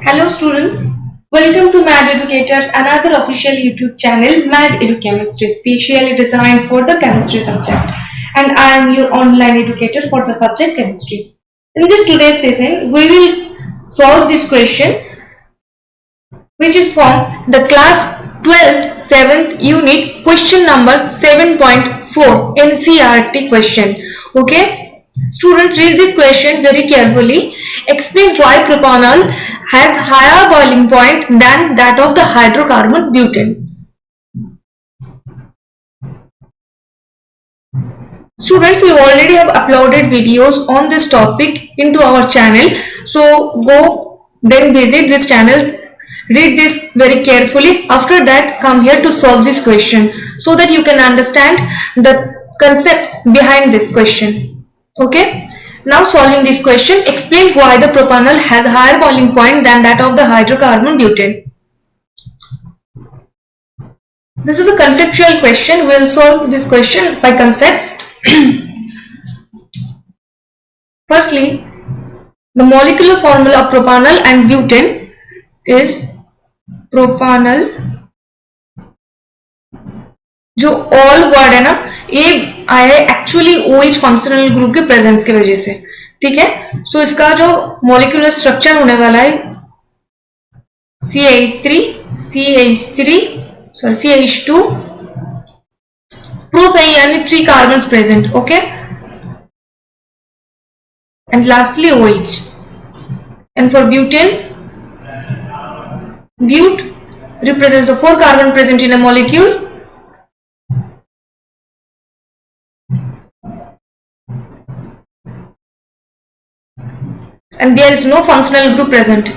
Hello students, welcome to Mad Educators, another official YouTube channel, Mad Educhemistry, specially designed for the chemistry subject. And I am your online educator for the subject chemistry. In this today's session, we will solve this question, which is from the class 12th 7th unit question number 7.4 NCERT question. Okay, students, read this question very carefully. Explain why propanol has higher boiling point than that of the hydrocarbon butane. Students, we already have uploaded videos on this topic into our channel, so go then visit these channels, read this very carefully. After that, come here to solve this question so that you can understand the concepts behind this question. Okay, now solving this question, explain why the propanol has a higher boiling point than that of the hydrocarbon butane. This is a conceptual question. We will solve this question by concepts. Firstly, the molecular formula of propanol and butane is propanol, जो all word है ना, ये आया है actually OH functional group के presence की वजह से. ठीक है, सो इसका जो मॉलिक्यूलर स्ट्रक्चर होने वाला है CH2 propane यानी 3 carbons present. Okay, and lastly OH. And for butane, but represents the 4 carbon present in a molecule, and there is no functional group present.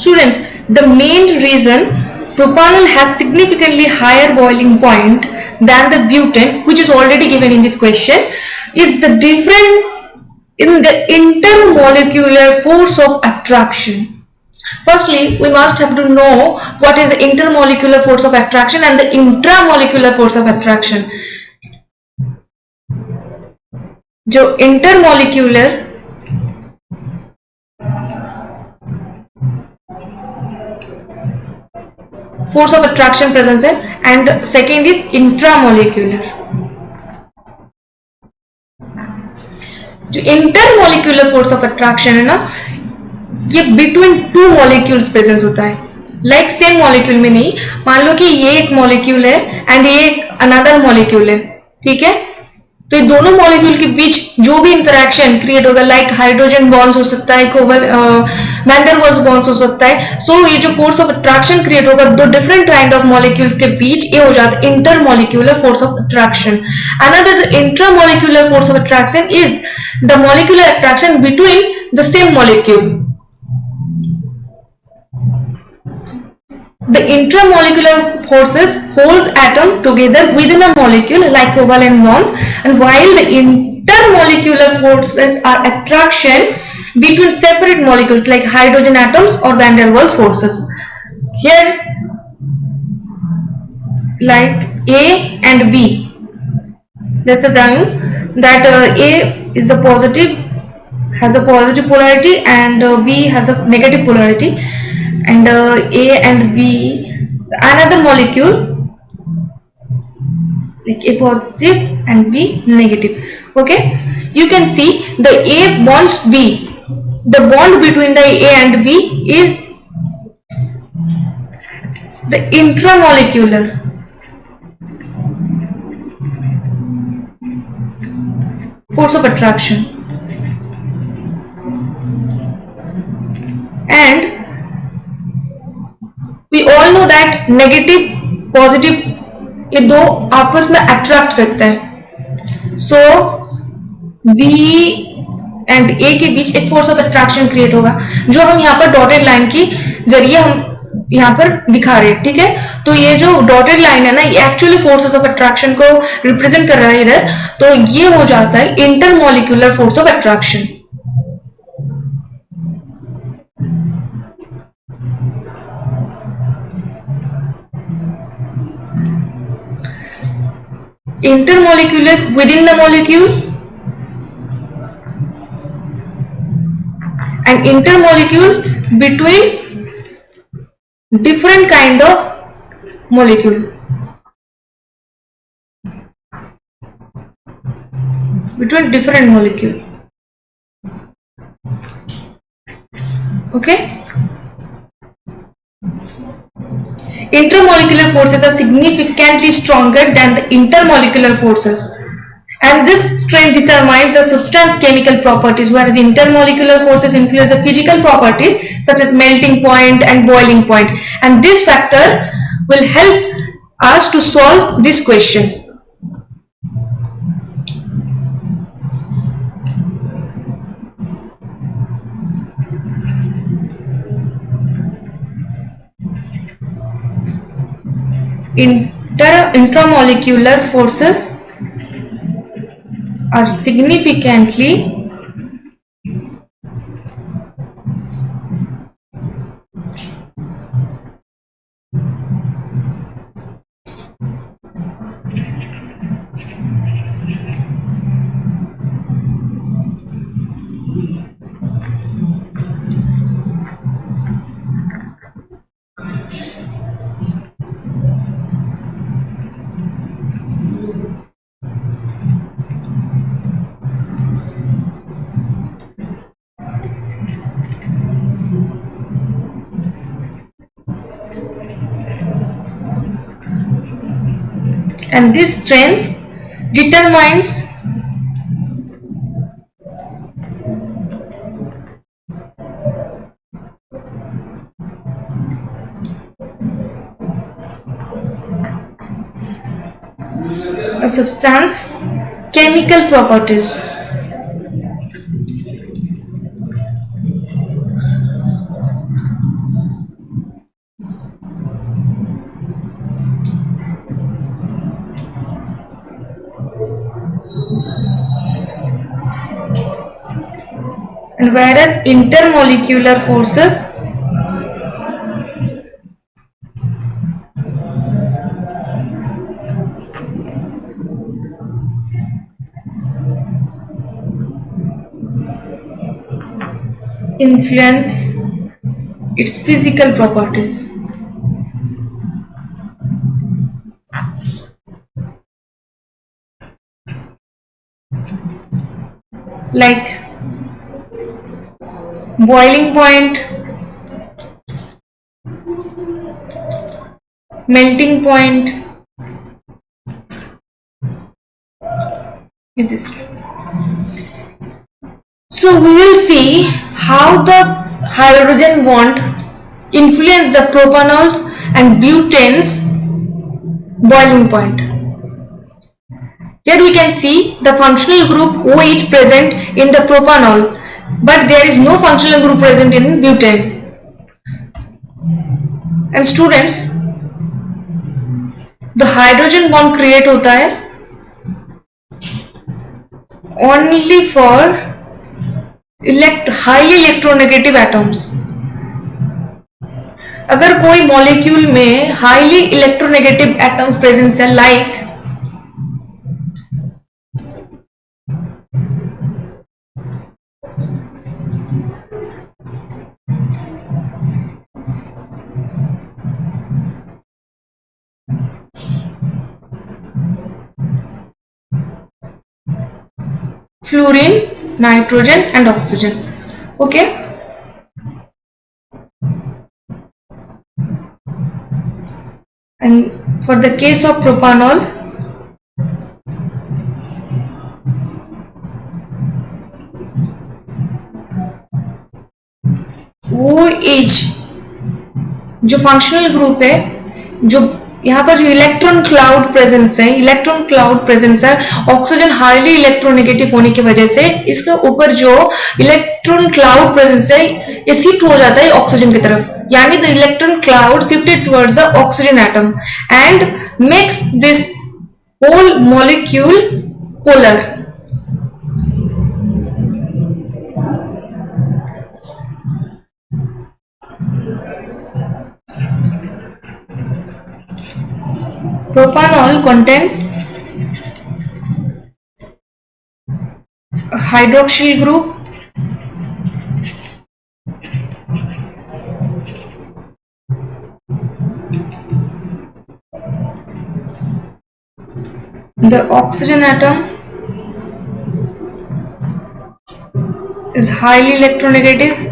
Students, the main reason propanol has significantly higher boiling point than the butane, which is already given in this question, is the difference in the intermolecular force of attraction. Firstly, we must have to know what is the intermolecular force of attraction and the intramolecular force of attraction. जो intermolecular force of attraction presence है, and second is intramolecular. जो intermolecular force of attraction है ना, ये between two molecules presence होता है. Like same molecule में नहीं, मान लो कि ये एक molecule है and ये एक another molecule है. ठीक है, तो ये दोनों मॉलिक्यूल के बीच जो भी इंटरेक्शन क्रिएट होगा, लाइक हाइड्रोजन बॉन्ड्स हो सकता है, वैन डेर वाल्स बॉन्ड्स हो सकता है. सो ये जो फोर्स ऑफ अट्रैक्शन क्रिएट होगा दो डिफरेंट काइंड ऑफ मॉलिक्यूल्स के बीच, ये हो जाता है intermolecular force of attraction. Another intramolecular force of attraction is the molecular attraction between the same molecule. The intramolecular forces holds atom together within a molecule like covalent bonds, and while the intermolecular forces are attraction between separate molecules like hydrogen atoms or van der Waals forces. Here, like A and B, let's assume that A is a positive, has a positive polarity, and B has a negative polarity. And A and B, another molecule like A positive and B negative. Okay, you can see the A bonds B, the bond between the A and B is the intramolecular force of attraction, and we all know that negative positive ये दो आपस में attract करते हैं. सो B and ए के बीच एक force of attraction create होगा जो हम यहाँ पर डॉटेड लाइन की जरिए हम यहाँ पर दिखा रहे हैं. ठीक है, तो ये जो डॉटेड लाइन है ना, ये एक्चुअली फोर्सेस ऑफ अट्रैक्शन को रिप्रेजेंट कर रहा है इधर. तो ये हो जाता है intermolecular force of attraction. Intermolecular within the molecule and intermolecule between different kind of molecule. Between different molecule. Okay. Intermolecular forces are significantly stronger than the intermolecular forces, and this strength determines the substance chemical properties, whereas intermolecular forces influence the physical properties such as melting point and boiling point, and this factor will help us to solve this question. Intramolecular forces are significantly and this strength determines a substance chemical properties. And whereas intermolecular forces influence its physical properties. Like boiling point, melting point. It is. So we will see how the hydrogen bond influence the propanols and butanes boiling point. Here we can see the functional group OH present in the propanol, but there is no functional group present in butane. And students, the hydrogen bond create होता है only for highly electronegative atoms. अगर कोई molecule में highly electronegative atoms presence है, like fluorine, nitrogen and oxygen. Okay. And for the case of propanol, वो as जो functional group है, जो यहाँ पर जो इलेक्ट्रॉन क्लाउड प्रेजेंस है, इलेक्ट्रॉन क्लाउड प्रेजेंस है ऑक्सीजन हाईली इलेक्ट्रोनेगेटिव होने की वजह से, इसके ऊपर जो इलेक्ट्रॉन क्लाउड प्रेजेंस है ये शिफ्ट हो जाता है ऑक्सीजन की तरफ, यानी the electron cloud shifted towards the oxygen atom and makes this whole molecule polar. Propanol contains a hydroxyl group, the oxygen atom is highly electronegative,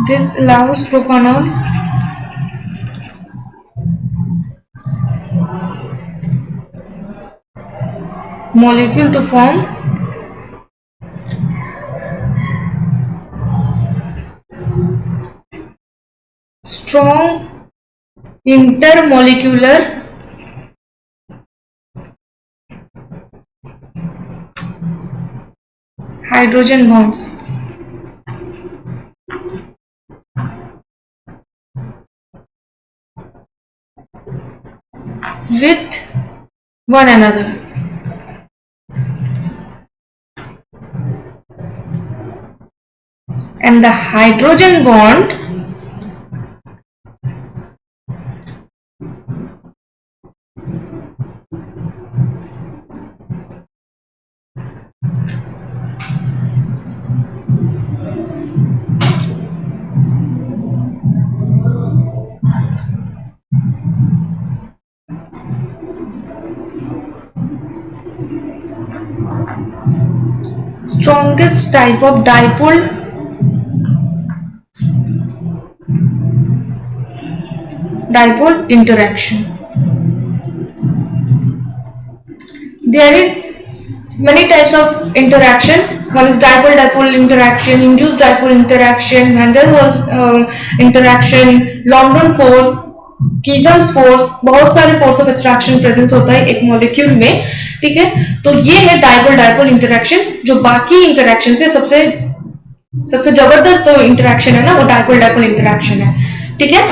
this allows propanol molecule to form strong intermolecular hydrogen bonds with one another. And the hydrogen bond strongest type of dipole interaction. There is many types of interaction. One is dipole interaction, induced dipole interaction, Van der Waals interaction, London force, Keesom's force, बहुत सारे force of attraction presence होता है एक molecule में. ठीक है, तो ये है डाइपोल इंटरेक्शन, जो बाकी इंटरेक्शन से सबसे जबरदस्त इंटरेक्शन है ना, वो डाइपोल इंटरेक्शन है. ठीक है,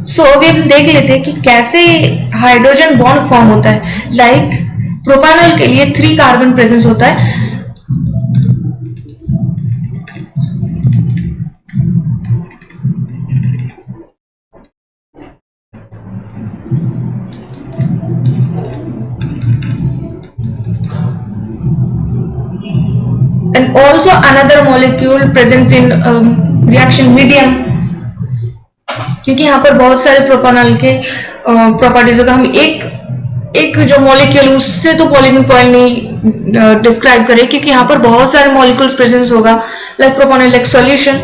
सो अभी हम देख लेते हैं कि कैसे हाइड्रोजन बॉन्ड फॉर्म होता है. लाइक प्रोपानॉल के लिए 3 कार्बन प्रेजेंस होता है. And also another molecule presents in reaction medium, क्योंकि यहाँ पर बहुत सारे प्रोपानॉल के प्रॉपर्टीज होगा. हम एक जो मॉलिक्यूल उससे तो पॉलीनोपॉइल नहीं डिस्क्राइब करें, क्योंकि यहाँ पर बहुत सारे मॉलिक्यूल्स प्रेजेंस होगा. लाइक प्रोपानॉल लाइक सॉल्यूशन,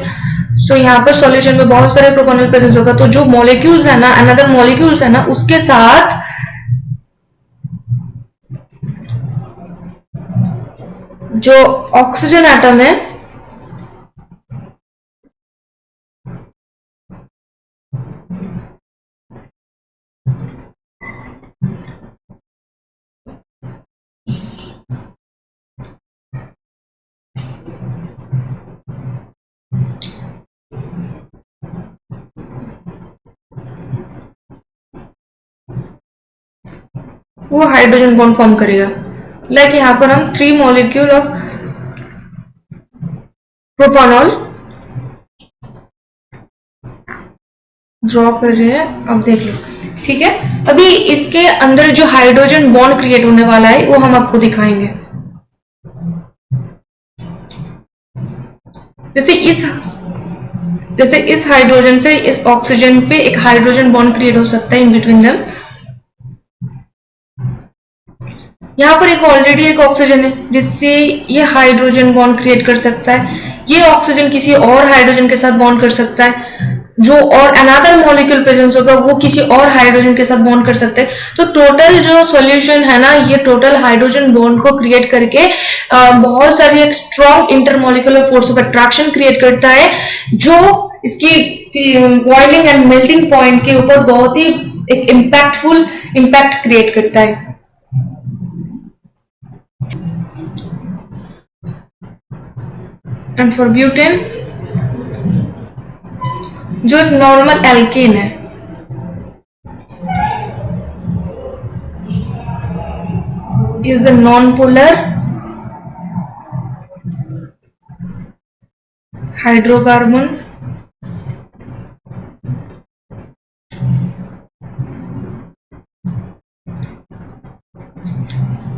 सो यहाँ पर सॉल्यूशन में बहुत सारे प्रोपानॉल प्रेजेंस होगा. तो जो मॉलिक्यूल्स है ना, अनदर मॉलिक्यूल्स है ना, उसके साथ जो ऑक्सीजन एटम है वो हाइड्रोजन बॉन्ड फॉर्म करेगा. लाइक यहाँ पर हम 3 मॉलिक्यूल ऑफ प्रोपानॉल ड्रॉ कर रहे हैं। अब देख लो, ठीक है। अभी इसके अंदर जो हाइड्रोजन बॉन्ड क्रिएट होने वाला है वो हम आपको दिखाएंगे। जैसे इस हाइड्रोजन से इस ऑक्सीजन पे एक हाइड्रोजन बॉन्ड क्रिएट हो सकता है इन बिटवीन देम। यहाँ पर एक ऑलरेडी एक ऑक्सीजन है जिससे ये हाइड्रोजन बॉन्ड क्रिएट कर सकता है। ये ऑक्सीजन किसी और हाइड्रोजन के साथ बॉन्ड कर सकता है, जो और अनदर मॉलिक्यूल प्रेजेंस होगा वो किसी और हाइड्रोजन के साथ बॉन्ड कर सकते हैं। तो टोटल जो सॉल्यूशन है ना, ये टोटल हाइड्रोजन बॉन्ड को क्रिएट करके बहुत सारी एक strong intermolecular force of attraction create करता है, जो इसकी बॉइलिंग एंड मेल्टिंग पॉइंट के ऊपर बहुत ही एक इम्पैक्टफुल इम्पैक्ट क्रिएट करता है। एंड फॉर ब्यूटेन, जो एक नॉर्मल एल्केन है, is a non polar hydrocarbon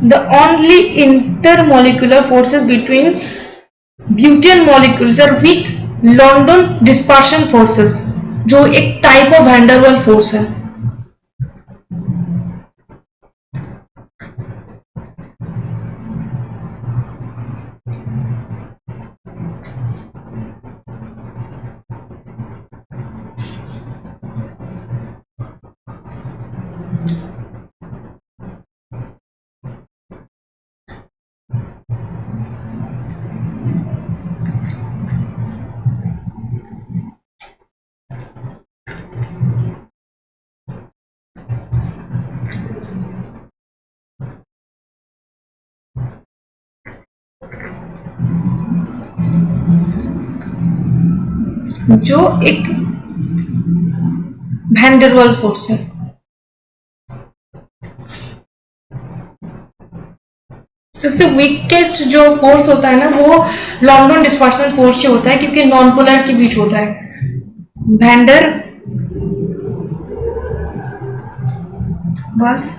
the only intermolecular forces between butane molecules are weak London dispersion forces, जो एक टाइप ऑफ वैंडरवाल फोर्स है। जो एक वैंडरवाल फोर्स है। सबसे वीकेस्ट जो फोर्स होता है ना, वो लॉन्डन डिस्पर्सन फोर्स से होता है, क्योंकि नॉन पोलर के बीच होता है। वैंडर वाल्स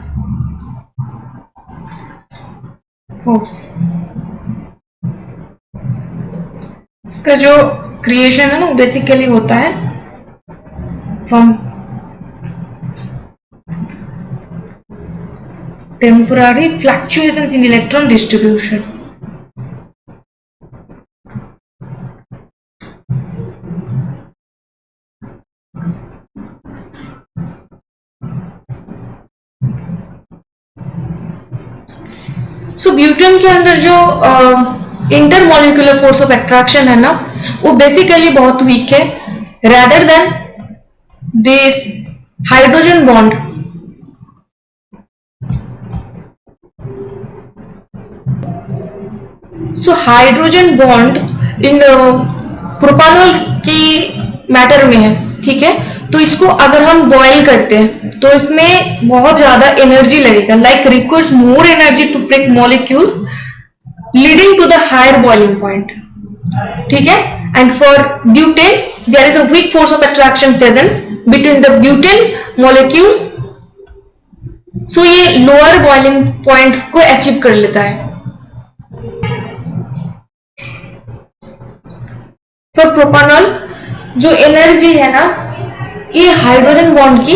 फोर्स, इसका जो क्रिएशन है ना, बेसिकली होता है from temporary fluctuations in electron distribution. So butane के अंदर जो इंटरमॉलिक्यूलर फोर्स ऑफ अट्रैक्शन है ना, वो बेसिकली बहुत वीक है, rather than this hydrogen bond। So hydrogen bond in propanol की मैटर में है, ठीक है। तो इसको अगर हम बॉयल करते हैं तो इसमें बहुत ज्यादा एनर्जी लगेगा, like requires more energy to break molecules leading to the higher boiling point, ठीक है। And for butane there is a weak force of attraction presence between the butane molecules, so ये लोअर बॉइलिंग पॉइंट को achieve कर लेता है। For प्रोपानॉल जो energy है ना, ये हाइड्रोजन बॉन्ड की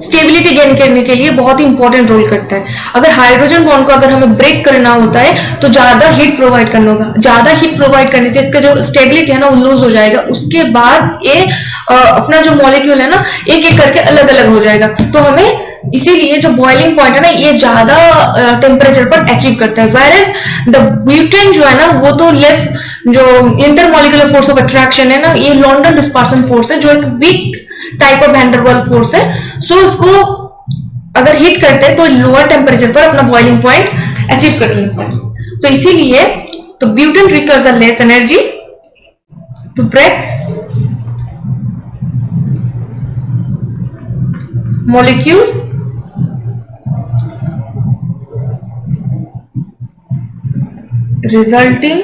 स्टेबिलिटी गेन करने के लिए बहुत ही इंपॉर्टेंट रोल करता है। अगर हाइड्रोजन बॉन्ड को अगर हमें ब्रेक करना होता है तो ज्यादा हीट प्रोवाइड करना होगा, ज्यादा हीट प्रोवाइड करने से इसका जो स्टेबिलिटी है ना वो लूज हो जाएगा। उसके बाद ये अपना जो मॉलिक्यूल है ना, एक एक करके अलग अलग हो जाएगा। तो हमें इसीलिए जो बॉइलिंग पॉइंट है ना, ये ज्यादा टेम्परेचर पर अचीव करता है। वेयरएज द ब्यूटेन जो है ना, वो तो लेस, जो इंटरमॉलिक्यूलर फोर्स ऑफ अट्रैक्शन है ना, ये लॉन्डन डिस्पर्सन फोर्स है, जो एक वीक टाइप ऑफ वैंडरवाल फोर्स है। सो इसको अगर हीट करते हैं तो लोअर टेम्परेचर पर अपना बॉइलिंग पॉइंट अचीव कर लेता है। सो इसीलिए तो butane requires a less energy to break molecules resulting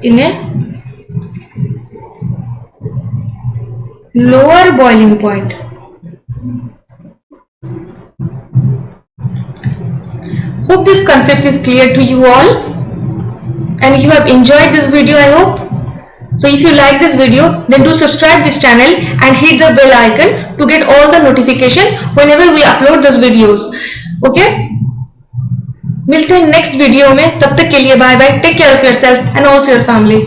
in a lower boiling point. Hope this concept is clear to you all and you have enjoyed this video, I hope. So if you like this video, then do subscribe this channel and hit the bell icon to get all the notification whenever we upload those videos. Okay? मिलते हैं next video में, तब तक के लिए bye bye, take care of yourself and also your family.